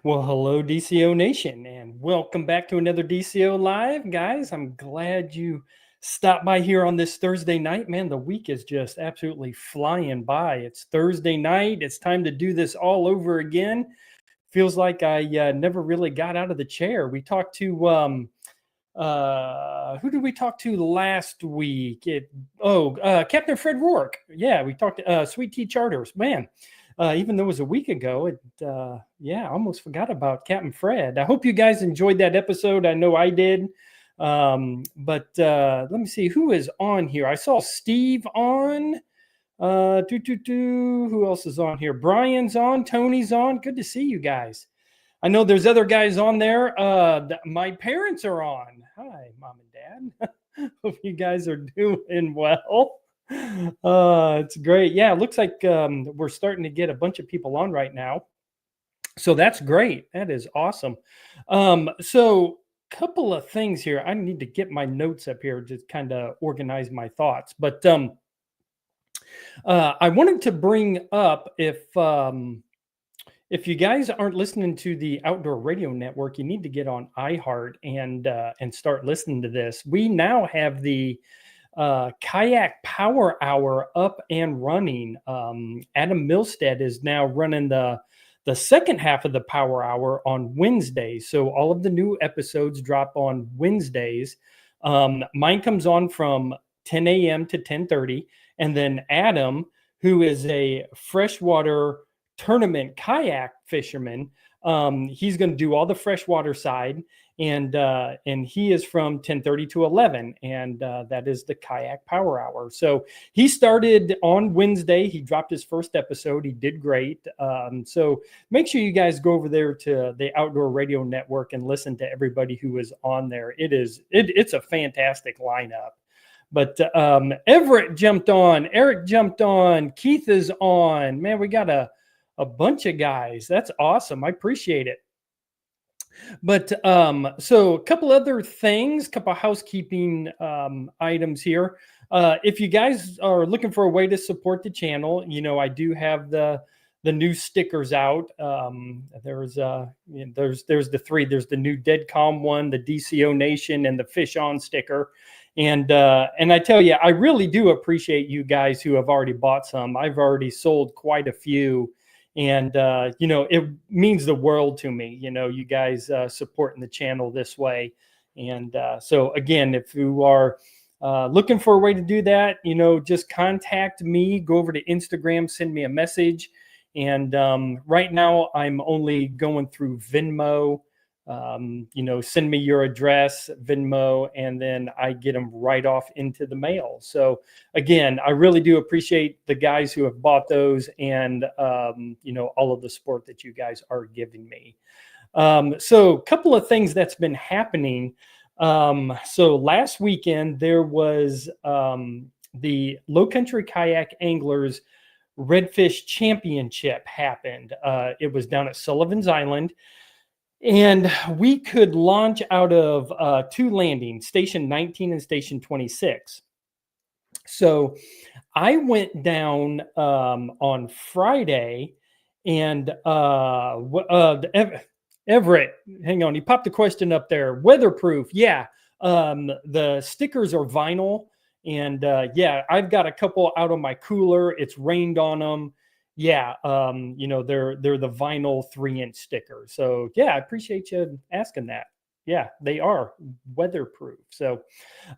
Well, hello, DCO Nation, and welcome back to another DCO Live. Guys, I'm glad you stopped by here on this Thursday night. Man, the week is just absolutely flying by. It's Thursday night. It's time to do this all over again. Feels like I never really got out of the chair. We talked to, who did we talk to last week? Captain Fred Rourke. Yeah, we talked to Sweet Tea Charters. Man. Even though it was a week ago, I almost forgot about Captain Fred. I hope you guys enjoyed that episode. I know I did. But let me see who is on here. I saw Steve on. Who else is on here? Brian's on. Tony's on. Good to see you guys. I know there's other guys on there. My parents are on. Hi, Mom and Dad. Hope you guys are doing well. It's great. Yeah, it looks like we're starting to get a bunch of people on right now. So that's great. That is awesome. So couple of things here. I need to get my notes up here to kind of organize my thoughts. But I wanted to bring up if you guys aren't listening to the Outdoor Radio Network, you need to get on iHeart and start listening to this. We now have the Kayak Power Hour up and running. Adam Milstead is now running the second half of the Power Hour on Wednesdays. So all of the new episodes drop on Wednesdays. Mine comes on from 10 a.m. to 10:30. And then Adam, who is a freshwater tournament kayak fisherman, he's going to do all the freshwater side. And he is from 10:30 to 11, and that is the Kayak Power Hour. So he started on Wednesday. He dropped his first episode. He did great. So make sure you guys go over there to the Outdoor Radio Network and listen to everybody who is on there. It's a fantastic lineup. But Everett jumped on. Eric jumped on. Keith is on. Man, we got a bunch of guys. That's awesome. I appreciate it. But so a couple other things, couple housekeeping items here. If you guys are looking for a way to support the channel, I do have the new stickers out. There's the three. There's the new Dead Calm one, the DCO Nation, and the Fish On sticker. And I tell you, I really do appreciate you guys who have already bought some. I've already sold quite a few. And, it means the world to me, you guys supporting the channel this way. And so, again, if you are looking for a way to do that, just contact me, go over to Instagram, send me a message. And right now I'm only going through Venmo. Send me your address, Venmo, and then I get them right off into the mail. So again, I really do appreciate the guys who have bought those and, all of the support that you guys are giving me. So a couple of things that's been happening. So last weekend there was the Low Country Kayak Anglers Redfish Championship happened. It was down at Sullivan's Island. And we could launch out of two landings, Station 19 and Station 26. So I went down on Friday, and Everett, hang on, he popped a question up there. Weatherproof, yeah. The stickers are vinyl, and I've got a couple out on my cooler. It's rained on them. Yeah, they're the vinyl 3-inch stickers. So yeah, I appreciate you asking that. Yeah, they are weatherproof. So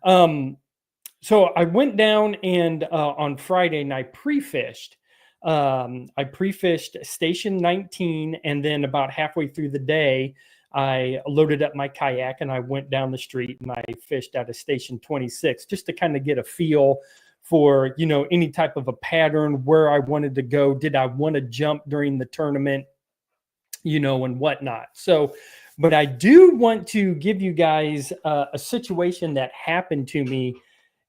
I went down and on Friday and I pre-fished. I pre-fished Station 19, and then about halfway through the day, I loaded up my kayak and I went down the street and I fished out of Station 26 just to kind of get a feel for, any type of a pattern, where I wanted to go. Did I want to jump during the tournament, and whatnot. So, but I do want to give you guys a situation that happened to me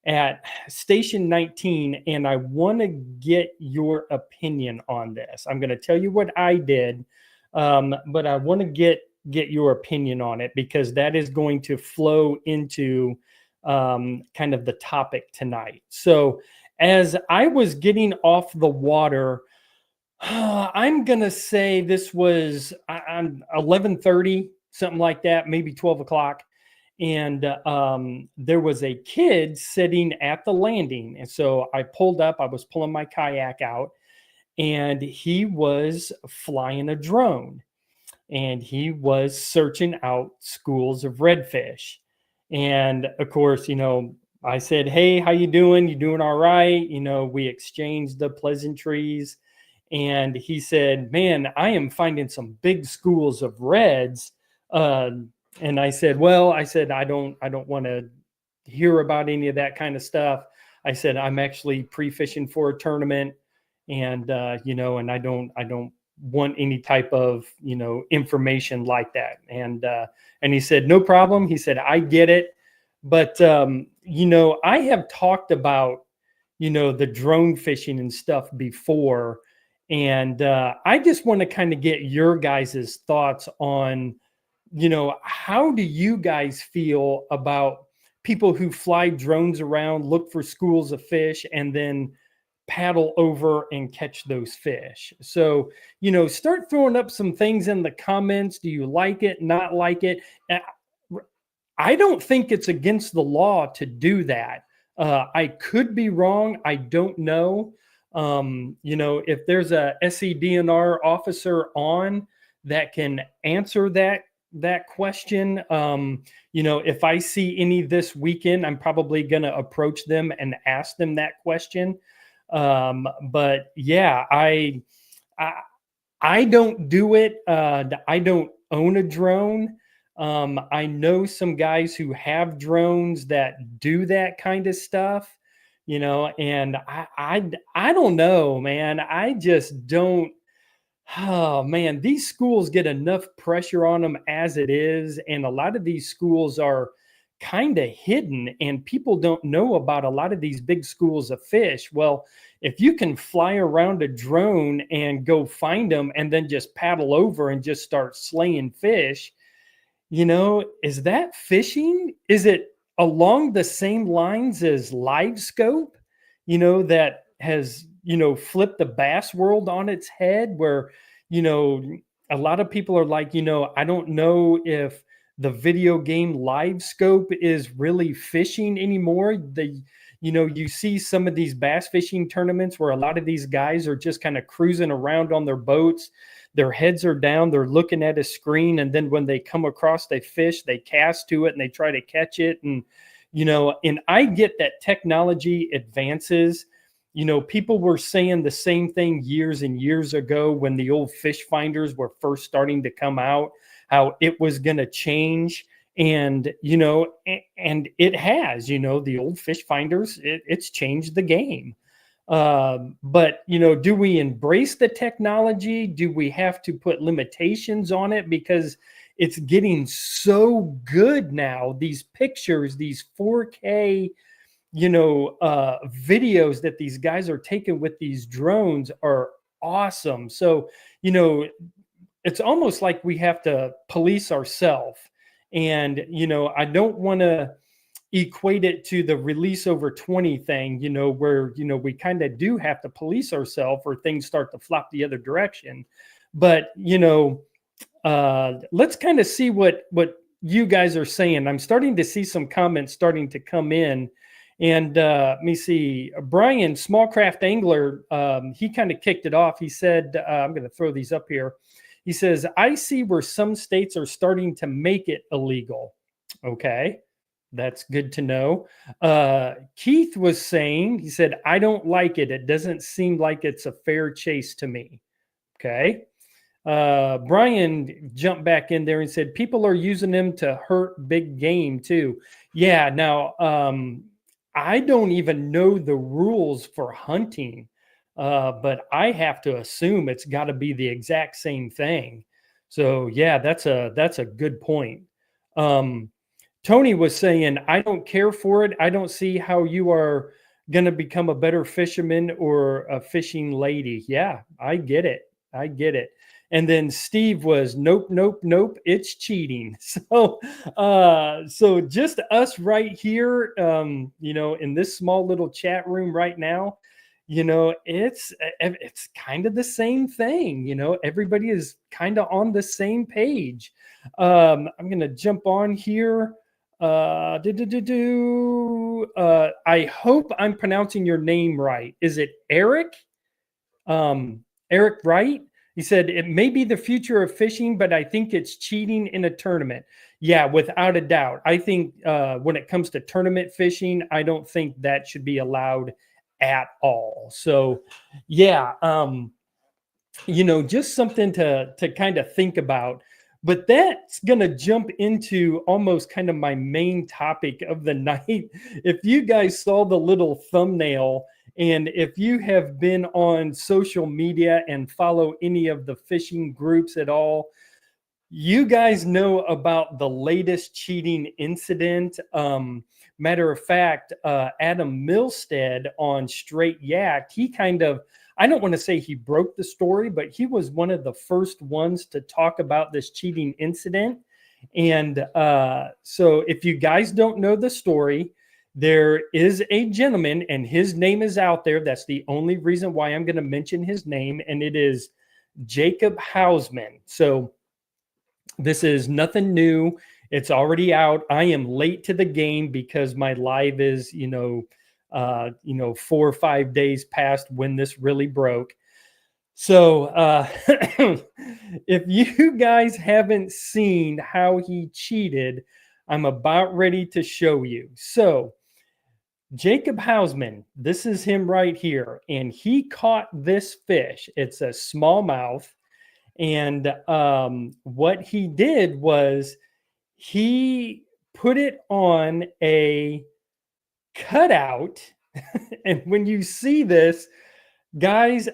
at Station 19, and I want to get your opinion on this. I'm going to tell you what I did, but I want to get your opinion on it, because that is going to flow into kind of the topic tonight. So as I was getting off the water I'm gonna say this was I'm 11:30, something like that, maybe 12 o'clock. And there was a kid sitting at the landing. And so I pulled up, I was pulling my kayak out, and he was flying a drone and he was searching out schools of redfish. And of course, I said, "Hey, how you doing? You doing all right?" We exchanged the pleasantries, and he said, "Man, I am finding some big schools of reds." Uh, and I said, "Well, I don't want to hear about any of that kind of stuff." I said, "I'm actually pre-fishing for a tournament, and and I don't want any type of information like that." And he said, "No problem." He said, "I get it, but I have talked about the drone fishing and stuff before, and I just want to kind of get your guys' thoughts on how do you guys feel about people who fly drones around, look for schools of fish, and then paddle over and catch those fish?" So, start throwing up some things in the comments. Do you like it, not like it? Uh, I don't think it's against the law to do that. I could be wrong. I don't know. If there's a SEDNR officer on that can answer that question, if I see any this weekend, I'm probably going to approach them and ask them that question. But yeah, I I don't do it. I don't own a drone. I know some guys who have drones that do that kind of stuff, and I don't know, man. I just don't. Oh man, these schools get enough pressure on them as it is, and a lot of these schools are kind of hidden, and people don't know about a lot of these big schools of fish. Well, if you can fly around a drone and go find them, and then just paddle over and just start slaying fish, is that fishing? Is it along the same lines as live scope, that has, flipped the bass world on its head where, you know, a lot of people are like, I don't know if the video game live scope is really fishing anymore. You see some of these bass fishing tournaments where a lot of these guys are just kind of cruising around on their boats, their heads are down, they're looking at a screen, and then when they come across a fish, they cast to it and they try to catch it. And I get that technology advances. People were saying the same thing years and years ago when the old fish finders were first starting to come out, how it was going to change. And it has. The old fish finders, it's changed the game. But do we embrace the technology? Do we have to put limitations on it because it's getting so good now? These pictures, these 4K, videos that these guys are taking with these drones are awesome. So, it's almost like we have to police ourselves. And, I don't want to equate it to the release over 20 thing, where, we kind of do have to police ourselves or things start to flop the other direction. But, let's kind of see what you guys are saying. I'm starting to see some comments starting to come in. And let me see. Brian, small craft angler, he kind of kicked it off. He said, I'm going to throw these up here. He says, "I see where some states are starting to make it illegal." Okay, that's good to know. Keith was saying, he said, "I don't like it. It doesn't seem like it's a fair chase to me." Okay. Brian jumped back in there and said, "People are using them to hurt big game too." Yeah. Now, I don't even know the rules for hunting, but I have to assume it's got to be the exact same thing. So yeah, that's a good point. Um, Tony was saying, "I don't care for it. I don't see how you are going to become a better fisherman or a fishing lady." Yeah, I get it. I get it. And then Steve was, "Nope, nope, nope. It's cheating." So just us right here, in this small little chat room right now, it's kind of the same thing. Everybody is kind of on the same page. I'm going to jump on here. I hope I'm pronouncing your name right. Is it Eric? Eric Wright? He said, it may be the future of fishing, but I think it's cheating in a tournament. Yeah, without a doubt. I think when it comes to tournament fishing, I don't think that should be allowed at all. So, yeah, just something to kind of think about. But that's going to jump into almost kind of my main topic of the night. If you guys saw the little thumbnail, and if you have been on social media and follow any of the fishing groups at all, you guys know about the latest cheating incident. Matter of fact, Adam Milstead on Straight Yak, he kind of, I don't want to say he broke the story, but he was one of the first ones to talk about this cheating incident. And so if you guys don't know the story, there is a gentleman and his name is out there. That's the only reason why I'm going to mention his name. And it is Jacob Hausman. So this is nothing new. It's already out. I am late to the game because my live is, 4 or 5 days past when this really broke. So if you guys haven't seen how he cheated, I'm about ready to show you. So Jacob Hausman, this is him right here. And he caught this fish. It's a smallmouth. And what he did was he put it on a cutout. And when you see this, guys,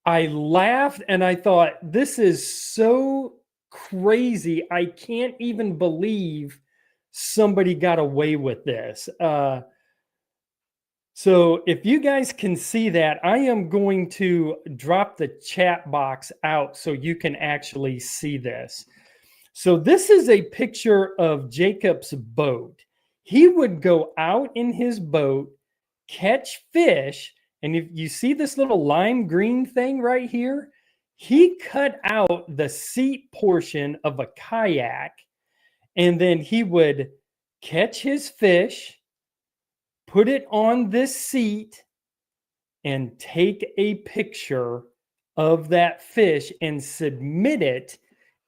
I laughed and I thought, this is so crazy. I can't even believe somebody got away with this. So if you guys can see that, I am going to drop the chat box out so you can actually see this. So this is a picture of Jacob's boat. He would go out in his boat, catch fish, and if you see this little lime green thing right here, he cut out the seat portion of a kayak, and then he would catch his fish, put it on this seat, and take a picture of that fish and submit it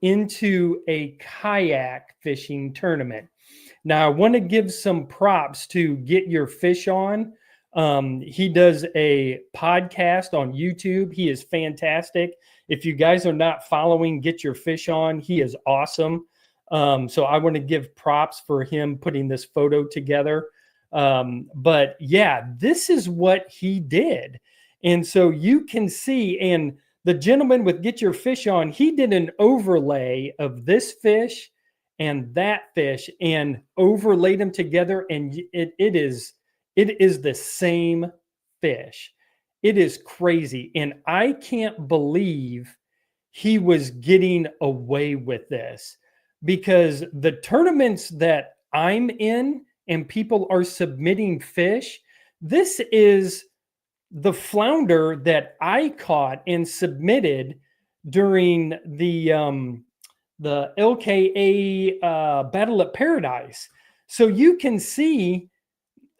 into a kayak fishing tournament. Now, I want to give some props to Get Your Fish On. He does a podcast on YouTube. He is fantastic. If you guys are not following Get Your Fish On, he is awesome. So I want to give props for him putting this photo together. But yeah, this is what he did. And so you can see, and the gentleman with Get Your Fish On, he did an overlay of this fish and that fish and overlaid them together. And it is the same fish. It is crazy. And I can't believe he was getting away with this, because the tournaments that I'm in and people are submitting fish, this is the flounder that I caught and submitted during the LKA Battle at Paradise. So you can see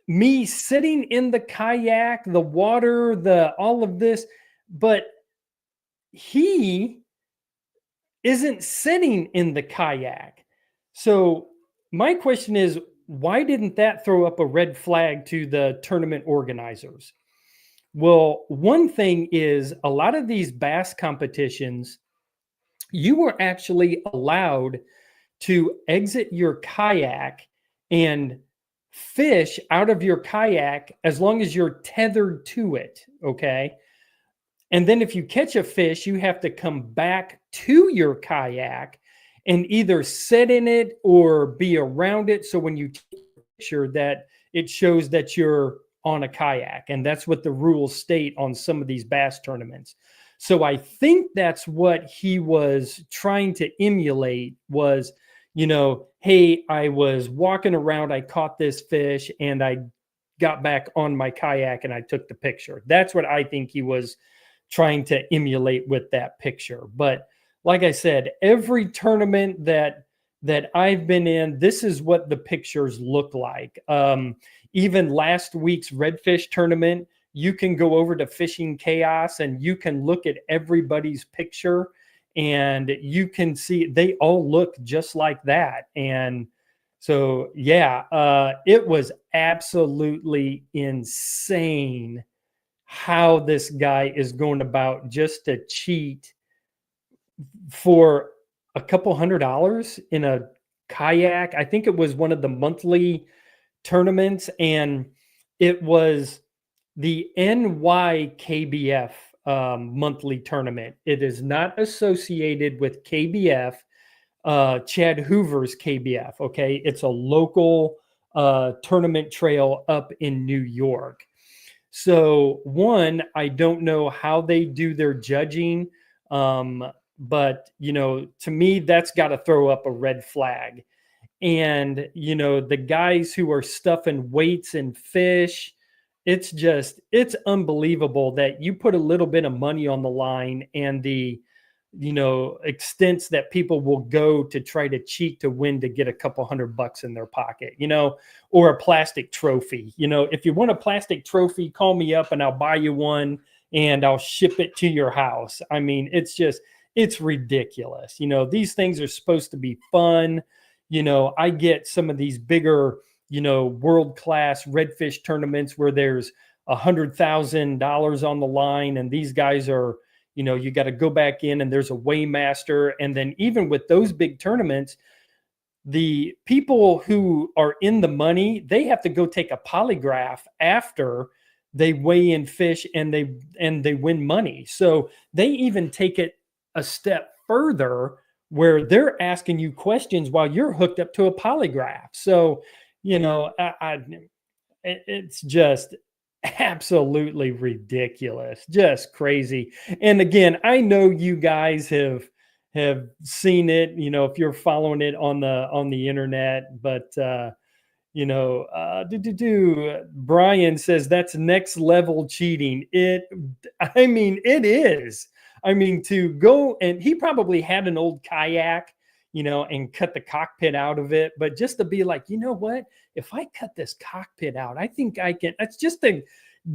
me sitting in the kayak, the water, all of this, but he isn't sitting in the kayak. So my question is, why didn't that throw up a red flag to the tournament organizers? Well, one thing is, a lot of these bass competitions, you were actually allowed to exit your kayak and fish out of your kayak as long as you're tethered to it, okay? And then if you catch a fish, you have to come back to your kayak and either sit in it or be around it. So when you take a picture, that it shows that you're on a kayak. And that's what the rules state on some of these bass tournaments. So I think that's what he was trying to emulate was, hey, I was walking around, I caught this fish and I got back on my kayak and I took the picture. That's what I think he was trying to emulate with that picture. But like I said, every tournament that I've been in, this is what the pictures look like. Even last week's Redfish tournament, you can go over to Fishing Chaos and you can look at everybody's picture and you can see they all look just like that. And so, yeah, it was absolutely insane how this guy is going about just to cheat for a couple $100 in a kayak. I think it was one of the monthly tournaments, and it was the NYKBF monthly tournament. It is not associated with KBF, Chad Hoover's KBF. Okay, it's a local tournament trail up in New York. So one, I don't know how they do their judging, but to me, that's got to throw up a red flag. And the guys who are stuffing weights and fish, it's unbelievable that you put a little bit of money on the line and the extents that people will go to try to cheat to win to get a couple $100 in their pocket, or a plastic trophy. If you want a plastic trophy, call me up and I'll buy you one and I'll ship it to your house. I mean, it's ridiculous. These things are supposed to be fun. I get some of these bigger, world-class redfish tournaments where there's $100,000 on the line, and these guys are, you got to go back in and there's a weighmaster. And then even with those big tournaments, the people who are in the money, they have to go take a polygraph after they weigh in fish and they win money. So they even take it a step further where they're asking you questions while you're hooked up to a polygraph. So, it's just absolutely ridiculous, just crazy. And again, I know you guys have seen it, if you're following it on the internet, but Brian says that's next level cheating. It is. I mean, to go, and he probably had an old kayak, and cut the cockpit out of it. But just to be like, what? If I cut this cockpit out, I think I can. It's just to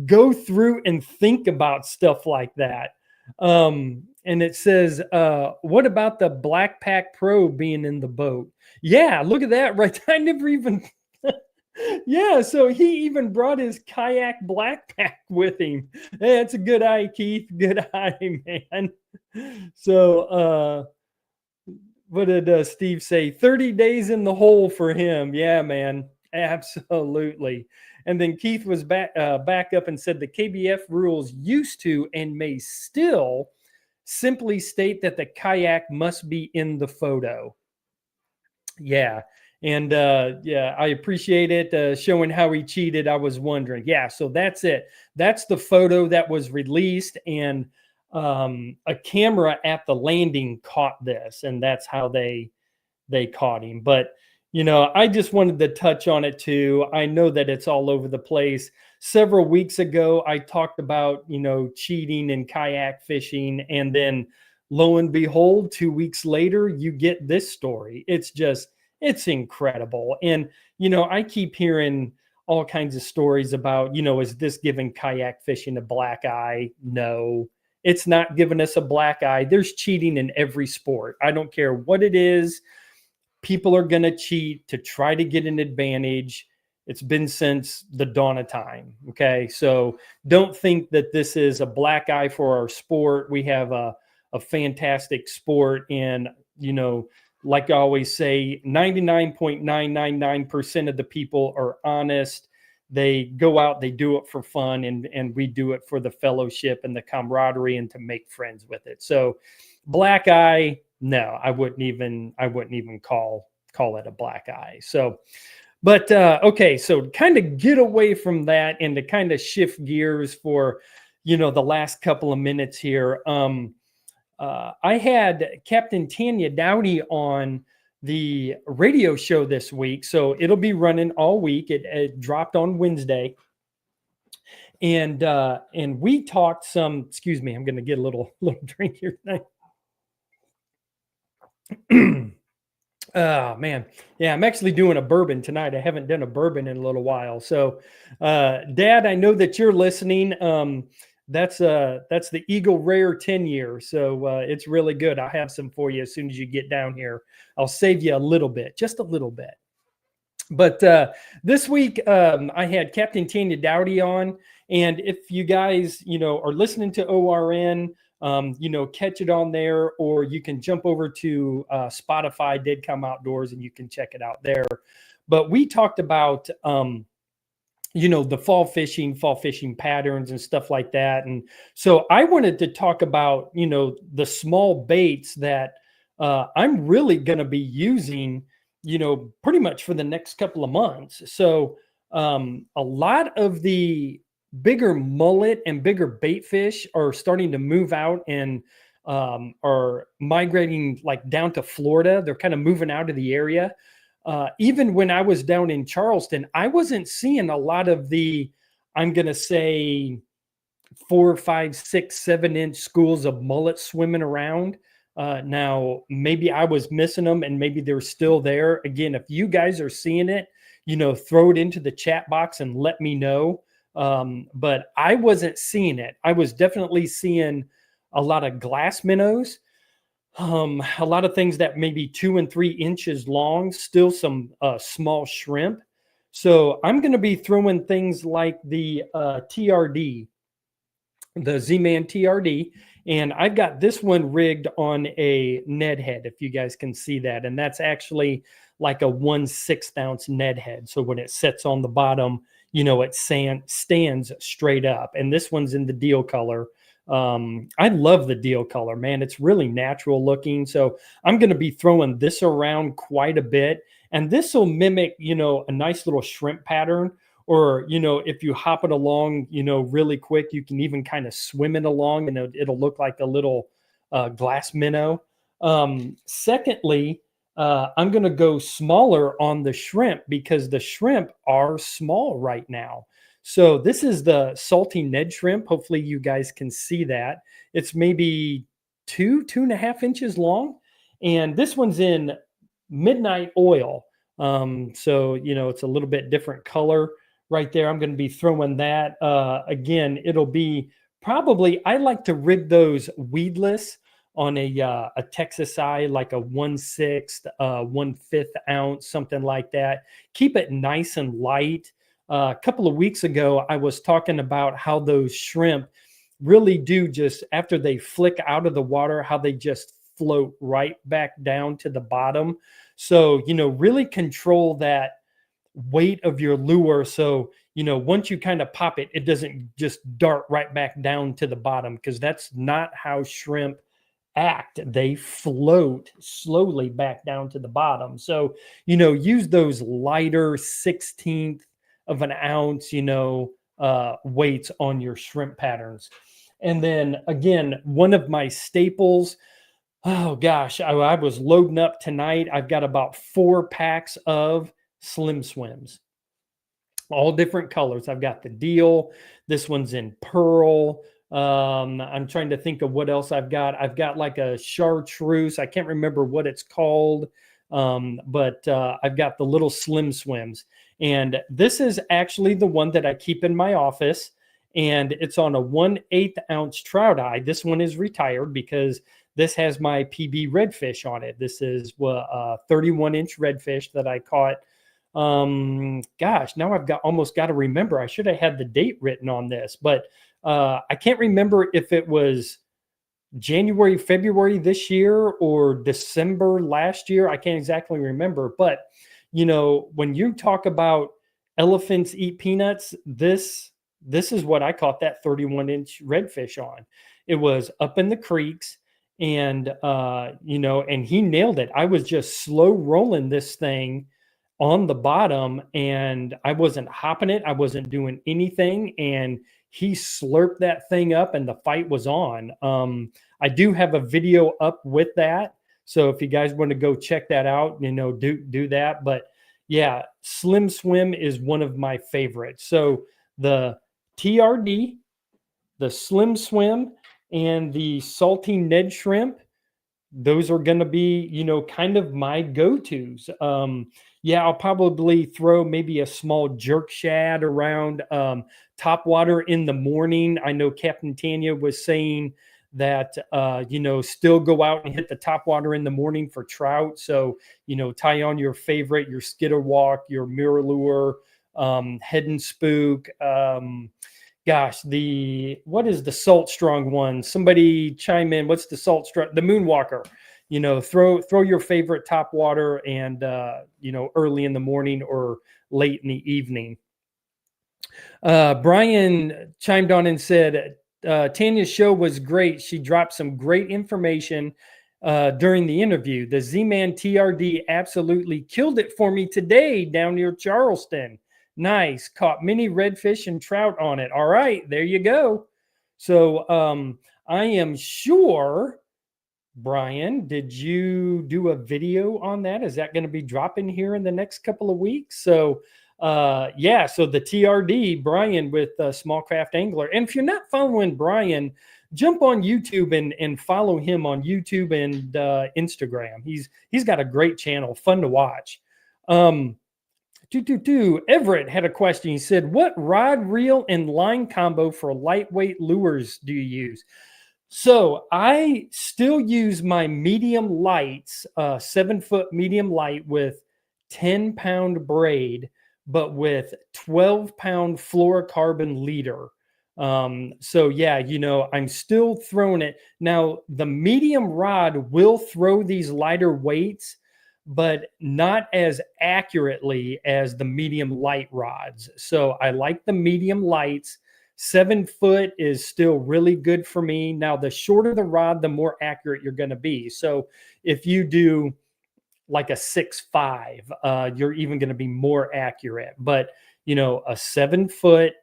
go through and think about stuff like that. And it says, what about the Black Pack Pro being in the boat? Yeah, look at that, right? I never even. Yeah, so he even brought his kayak Black Pack with him. Hey, that's a good eye, Keith. Good eye, man. So, what did Steve say? 30 days in the hole for him. Yeah, man, absolutely. And then Keith was back up and said the KBF rules used to and may still simply state that the kayak must be in the photo. Yeah. And I appreciate it showing how he cheated. I was wondering. Yeah, so that's it. That's the photo that was released, and a camera at the landing caught this, and that's how they caught him. But I just wanted to touch on it too. I know that it's all over the place. Several weeks ago, I talked about cheating in kayak fishing, and then lo and behold, 2 weeks later, you get this story. It's incredible. And, I keep hearing all kinds of stories about, is this giving kayak fishing a black eye? No, it's not giving us a black eye. There's cheating in every sport. I don't care what it is. People are going to cheat to try to get an advantage. It's been since the dawn of time. Okay. So don't think that this is a black eye for our sport. We have a fantastic sport, and, like I always say, 99.999% of the people are honest. They go out, they do it for fun, and we do it for the fellowship and the camaraderie and to make friends with it. So black eye, no, I wouldn't even call it a black eye. So, but okay, so kind of get away from that and to kind of shift gears for, the last couple of minutes here. I had Captain Tanya Dowdy on the radio show this week, so it'll be running all week. It dropped on Wednesday. And we talked some, excuse me, I'm going to get a little drink here tonight. Oh man. Yeah, I'm actually doing a bourbon tonight. I haven't done a bourbon in a little while. So Dad, I know that you're listening. That's the Eagle Rare 10 year. So it's really good. I'll have some for you as soon as you get down here. I'll save you a little bit, just a little bit. But this week I had Captain Tanya Dowdy on, and if you guys are listening to ORN, catch it on there, or you can jump over to Spotify, Did Come Outdoors, and you can check it out there. But we talked about the fall fishing patterns and stuff like that, and so I wanted to talk about the small baits that I'm really going to be using pretty much for the next couple of months. So a lot of the bigger mullet and bigger bait fish are starting to move out and are migrating like down to Florida. They're kind of moving out of the area. Even when I was down in Charleston, I wasn't seeing a lot of the, I'm going to say 4, 5, 6, 7-inch schools of mullet swimming around. Now, maybe I was missing them and maybe they're still there. Again, if you guys are seeing it, throw it into the chat box and let me know. But I wasn't seeing it. I was definitely seeing a lot of glass minnows, a lot of things that maybe 2 and 3 inches long, still some small shrimp. So I'm going to be throwing things like the TRD, the Z-Man TRD. And I've got this one rigged on a Ned head, if you guys can see that. And that's actually like a 1/6 ounce Ned head. So when it sits on the bottom, it stands straight up. And this one's in the deal color. I love the deal color, man. It's really natural looking. So I'm going to be throwing this around quite a bit. And this will mimic, a nice little shrimp pattern. Or, if you hop it along, really quick, you can even kind of swim it along and it'll look like a little glass minnow. Secondly, I'm going to go smaller on the shrimp because the shrimp are small right now. So this is the salty Ned shrimp. Hopefully you guys can see that. It's maybe 2.5 inches long. And this one's in midnight oil. So, it's a little bit different color. Right there, I'm going to be throwing that. Again, it'll be probably, I like to rig those weedless on a Texas eye, like a 1/6, 1/5 ounce, something like that. Keep it nice and light. A couple of weeks ago, I was talking about how those shrimp really do just, after they flick out of the water, how they just float right back down to the bottom. So, really control that weight of your lure. So, once you kind of pop it, it doesn't just dart right back down to the bottom, because that's not how shrimp act. They float slowly back down to the bottom. So, use those lighter 1/16 of an ounce, weights on your shrimp patterns. And then again, one of my staples, oh gosh, I was loading up tonight. I've got about 4 packs of Slim Swims, all different colors. I've got the deal. This one's in pearl. I'm trying to think of what else I've got. I've got like a chartreuse. I can't remember what it's called. But I've got the little Slim Swims. And this is actually the one that I keep in my office. And it's on a 1/8 ounce trout eye. This one is retired because this has my PB redfish on it. This is a 31-inch redfish that I caught. Gosh, now I've almost got to remember. I should have had the date written on this, but I can't remember if it was January, February this year or December last year. I can't exactly remember, but when you talk about elephants eat peanuts, this is what I caught that 31-inch redfish on. It was up in the creeks, and and he nailed it. I was just slow rolling this thing on the bottom, and I wasn't hopping it. I wasn't doing anything, and he slurped that thing up, and the fight was on. I do have a video up with that, so if you guys want to go check that out, do that. But yeah, Slim Swim is one of my favorites. So the TRD, the Slim Swim, and the Salty Ned Shrimp. Those are going to be, kind of my go-tos. Yeah, I'll probably throw maybe a small jerk shad around top water in the morning. I know Captain Tanya was saying that, still go out and hit the top water in the morning for trout. So, tie on your favorite, your skitter walk, your mirror lure, head and spook. Gosh, what is the salt strong one? Somebody chime in. What's the salt strong? The Moonwalker. Throw your favorite top water and early in the morning or late in the evening. Brian chimed on and said, Tanya's show was great. She dropped some great information during the interview. The Z-Man TRD absolutely killed it for me today down near Charleston. Nice. Caught many redfish and trout on it. All right, there you go. So I am sure, Brian, did you do a video on that? Is that going to be dropping here in the next couple of weeks? So yeah, so the TRD, Brian with Small Craft Angler. And if you're not following Brian, jump on YouTube and follow him on YouTube and Instagram. He's got a great channel, fun to watch. Everett had a question. He said, what rod, reel, and line combo for lightweight lures do you use? So I still use my medium lights, 7-foot medium light with 10-pound braid, but with 12-pound fluorocarbon leader. So yeah, I'm still throwing it. Now, the medium rod will throw these lighter weights, but not as accurately as the medium light rods. So I like the medium lights. 7 foot is still really good for me. Now, the shorter the rod, the more accurate you're going to be. So if you do like a 6.5, you're even going to be more accurate. But, a 7 foot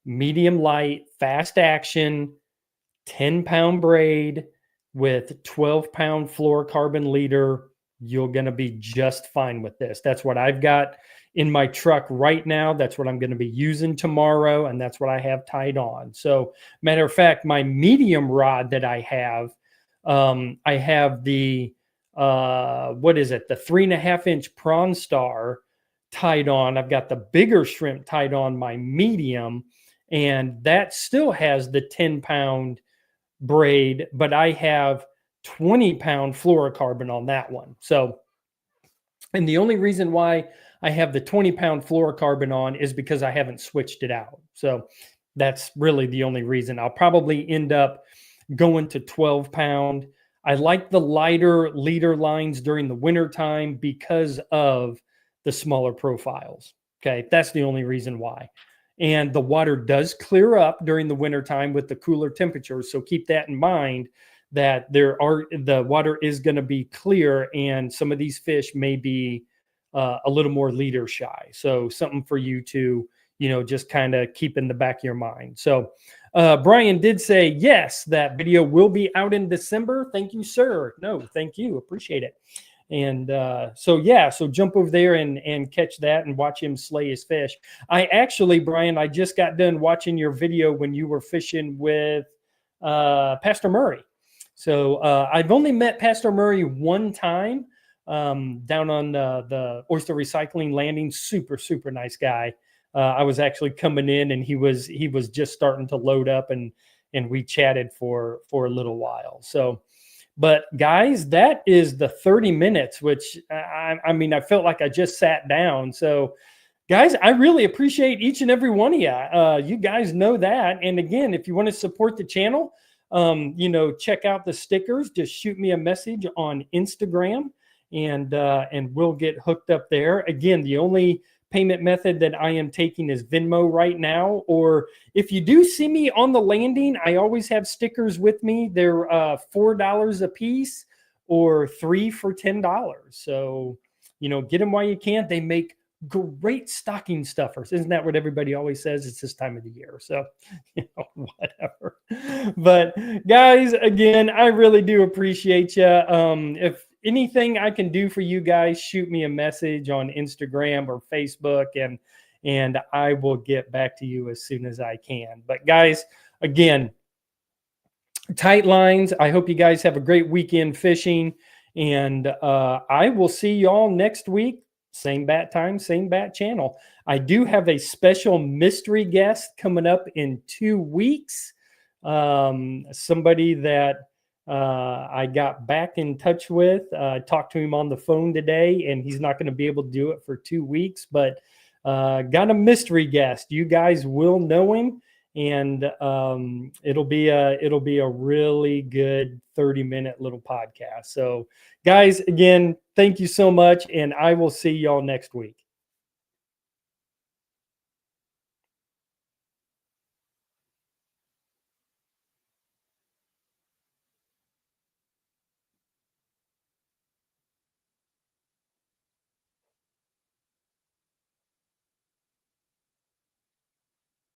medium light, fast action, 10-pound braid with 12-pound fluorocarbon leader, you're going to be just fine with this. That's what I've got in my truck right now. That's what I'm going to be using tomorrow, and that's what I have tied on. So, matter of fact, my medium rod that I have the what is it? The 3.5-inch Prawn Star tied on. I've got the bigger shrimp tied on my medium, and that still has the 10-pound braid, but I have 20-pound fluorocarbon on that one. So, and the only reason why I have the 20-pound fluorocarbon on is because I haven't switched it out. So that's really the only reason. I'll probably end up going to 12-pound. I like the lighter leader lines during the winter time because of the smaller profiles. Okay, that's the only reason why. And the water does clear up during the winter time with the cooler temperatures. So keep that in mind, that the water is going to be clear, and some of these fish may be a little more leader shy. So something for you to, just kind of keep in the back of your mind. So Brian did say, yes, that video will be out in December. Thank you, sir. No, thank you. Appreciate it. And so jump over there and catch that and watch him slay his fish. Brian, I just got done watching your video when you were fishing with Pastor Murray. So I've only met Pastor Murray one time down on the oyster recycling landing. Super, super nice guy. I was actually coming in, and he was just starting to load up, and we chatted for a little while. So, but guys, that is the 30 minutes, which I felt like I just sat down. So guys, I really appreciate each and every one of you. You guys know that. And again, if you want to support the channel, check out the stickers. Just shoot me a message on Instagram, and we'll get hooked up there. Again, the only payment method that I am taking is Venmo right now. Or if you do see me on the landing, I always have stickers with me. They're $4 a piece or 3 for $10. So, get them while you can. They make great stocking stuffers. Isn't that what everybody always says? It's this time of the year. So, whatever. But guys, again, I really do appreciate you. If anything I can do for you guys, shoot me a message on Instagram or Facebook, and I will get back to you as soon as I can. But guys, again, tight lines. I hope you guys have a great weekend fishing, and I will see y'all next week. Same bat time, same bat channel. I do have a special mystery guest coming up in 2 weeks. Somebody that I got back in touch with. Talked to him on the phone today, and he's not going to be able to do it for 2 weeks, but got a mystery guest. You guys will know him, and it'll be a really good 30-minute little podcast. So guys, again, thank you so much, and I will see y'all next week.